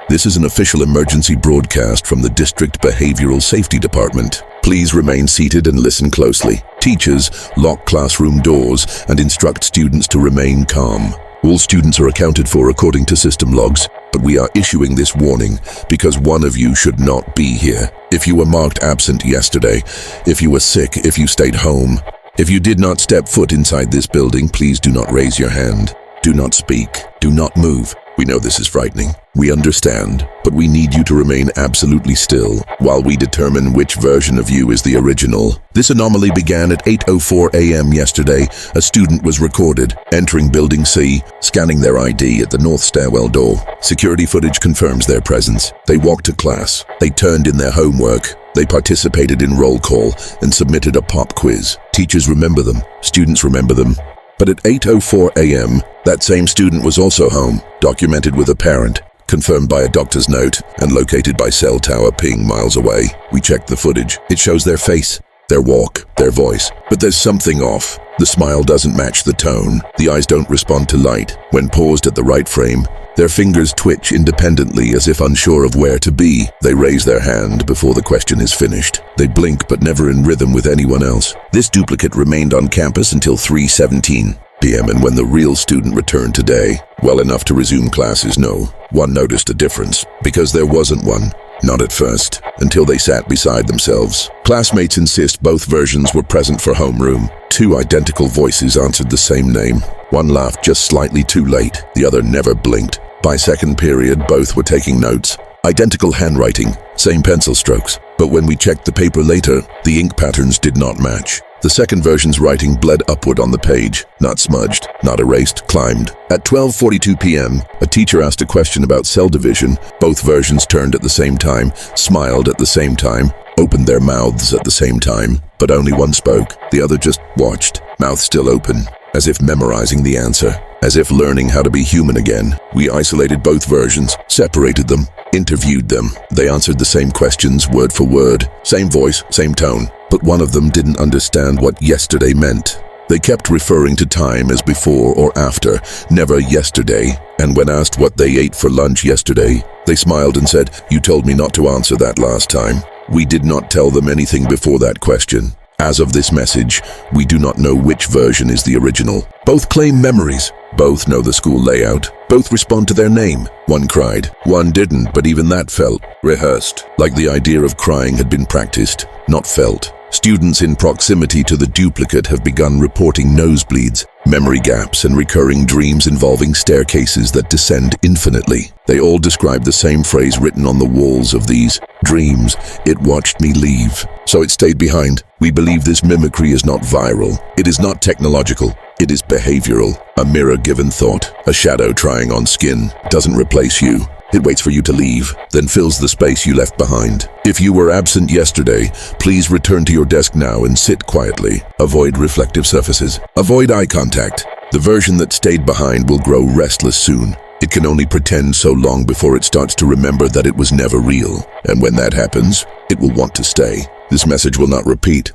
This is an official emergency broadcast from the District Behavioral Safety Department. Please remain seated and listen closely. Teachers, lock classroom doors and instruct students to remain calm. All students are accounted for according to system logs, but we are issuing this warning because one of you should not be here. If you were marked absent yesterday, if you were sick, if you stayed home, if you did not step foot inside this building, please do not raise your hand. Do not speak. Do not move. We know this is frightening. We understand, but we need you to remain absolutely still while we determine which version of you is the original. This anomaly began at 8:04 a.m. yesterday. A student was recorded entering Building C, scanning their ID at the north stairwell door. Security footage confirms their presence. They walked to class. They turned in their homework. They participated in roll call and submitted a pop quiz. Teachers remember them. Students remember them. But at 8:04 a.m., that same student was also home, documented with a parent, confirmed by a doctor's note, and located by cell tower ping miles away. We checked the footage. It shows their face, their walk, their voice. But there's something off. The smile doesn't match the tone. The eyes don't respond to light. When paused at the right frame, their fingers twitch independently as if unsure of where to be. They raise their hand before the question is finished. They blink but never in rhythm with anyone else. This duplicate remained on campus until 3:17 p.m. and when the real student returned today, well enough to resume classes, no one noticed a difference because there wasn't one. Not at first, until they sat beside themselves. Classmates insist both versions were present for homeroom. Two identical voices answered the same name. One laughed just slightly too late, the other never blinked. By second period, both were taking notes. Identical handwriting, same pencil strokes. But when we checked the paper later, the ink patterns did not match. The second version's writing bled upward on the page, not smudged, not erased, climbed. At 12:42 p.m., a teacher asked a question about cell division. Both versions turned at the same time, smiled at the same time, opened their mouths at the same time, but only one spoke. The other just watched, mouth still open, as if memorizing the answer, as if learning how to be human again. We isolated both versions, separated them, interviewed them. They answered the same questions word for word, same voice, same tone. But one of them didn't understand what yesterday meant. They kept referring to time as before or after, never yesterday. And when asked what they ate for lunch yesterday, they smiled and said, "You told me not to answer that last time." We did not tell them anything before that question. As of this message, we do not know which version is the original. Both claim memories. Both know the school layout. Both respond to their name. One cried. One didn't, but even that felt rehearsed. Like the idea of crying had been practiced, not felt. Students in proximity to the duplicate have begun reporting nosebleeds, memory gaps, and recurring dreams involving staircases that descend infinitely. They all describe the same phrase written on the walls of these dreams: "It watched me leave, so it stayed behind." We believe this mimicry is not viral. It is not technological. It is behavioral. A mirror given thought, a shadow trying on skin, doesn't replace you. It waits for you to leave, then fills the space you left behind. If you were absent yesterday, please return to your desk now and sit quietly. Avoid reflective surfaces. Avoid eye contact. The version that stayed behind will grow restless soon. It can only pretend so long before it starts to remember that it was never real. And when that happens, it will want to stay. This message will not repeat.